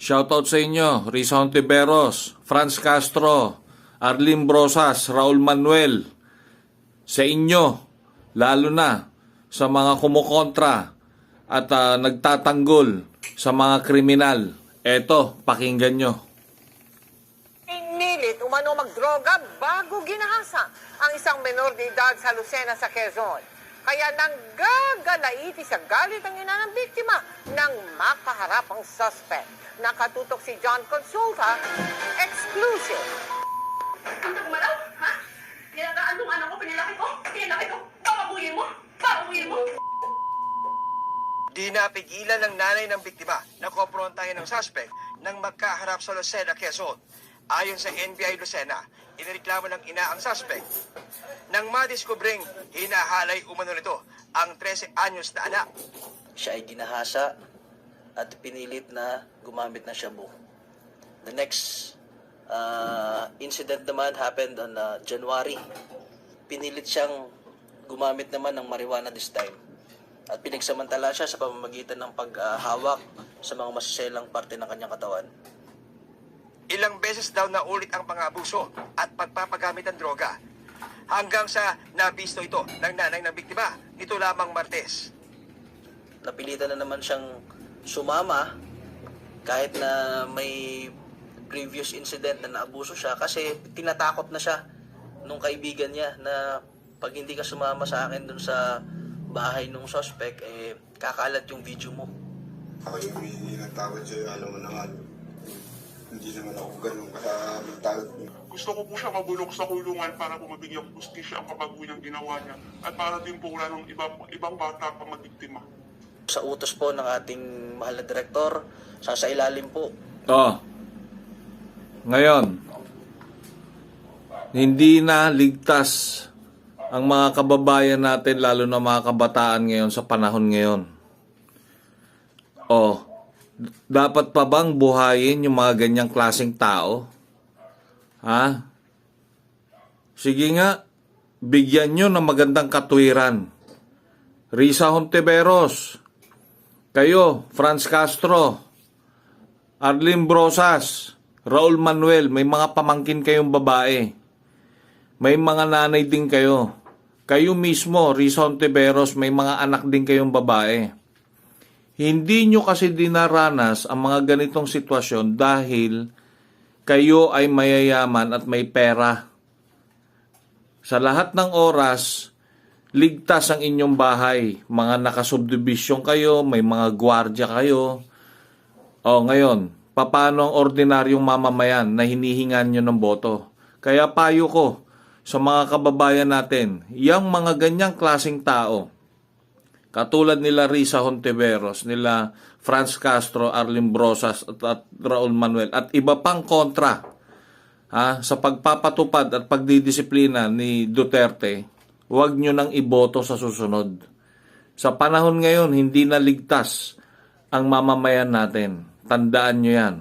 Shoutout sa inyo, Risa Hontiveros, Franz Castro, Arlene Brosas, Raul Manuel. Sa inyo, lalo na sa mga kumukontra at nagtatanggol sa mga kriminal. Eto, pakinggan nyo. Inilit umano magdroga bago ginahasa ang isang menor de edad sa Lucena sa Quezon. Kaya nanggagalaiti sa galit ang ina ng biktima nang makaharap ang suspect. Nakatutok si John Consulta, exclusive. Ang nagmalaw, ha? Nilagaan tong anak ko, pinilaki ko, papabuyin mo, papabuyin mo. Di napigilan ng nanay ng biktima na komprontahin ng suspect nang magkaharap sa Lucena, Quezon. Ayon sa NBI Lucena, inireklamo ng ina ang suspect nang madiskubring hinahalay umano nito ang 13 anyos na anak. Siya ay ginahasa at pinilit na gumamit ng shabu. The next incident naman happened on January. Pinilit siyang gumamit naman ng marijuana this time. At pinagsamantala siya sa pamamagitan ng paghawak sa mga masiselang parte ng kanyang katawan. Ilang beses daw na ulit ang pangabuso at pagpapagamit ng droga. Hanggang sa nabisto ito ng nanay ng biktima nito lamang Martes. Napilitan na naman siyang sumama kahit na may previous incident na naabuso siya kasi tinatakot na siya nung kaibigan niya na pag hindi ka sumama sa akin dun sa bahay nung suspect, kakalat yung video mo. Ako yung humihingi ng tawad sa'yo, alam mo naman. Hindi naman ako ganun kasamentado. Gusto ko po siya mabulok sa kulungan para po mabigyan justisya ang kabago niyang ginawa niya at para din po wala ng ibang bata pa magbiktima. Sa utos po ng ating mahal na direktor, sasailalim po. Ngayon, hindi na ligtas ang mga kababayan natin, lalo na mga kabataan ngayon sa panahon ngayon. Dapat pa bang buhayin yung mga ganyang klaseng tao? Ha? Sige nga, bigyan nyo ng magandang katwiran. Risa Hontiveros, kayo, Franz Castro, Arlene Brosas, Raul Manuel, may mga pamangkin kayong babae. May mga nanay din kayo. Kayo mismo, Risa Hontiveros, may mga anak din kayong babae. Hindi nyo kasi dinaranas ang mga ganitong sitwasyon dahil kayo ay mayayaman at may pera. Sa lahat ng oras, ligtas ang inyong bahay. Mga nakasubdivision kayo, may mga gwardya kayo. Ngayon, paano ang ordinaryong mamamayan na hinihingan nyo ng boto? Kaya payo ko sa mga kababayan natin, yung mga ganyang klaseng tao, katulad nila Risa Hontiveros, nila Franz Castro, Arlene Brosas at Raul Manuel at iba pang kontra sa pagpapatupad at pagdidisiplina ni Duterte, huwag nyo nang iboto sa susunod. Sa panahon ngayon, hindi na ligtas ang mamamayan natin. Tandaan nyo yan.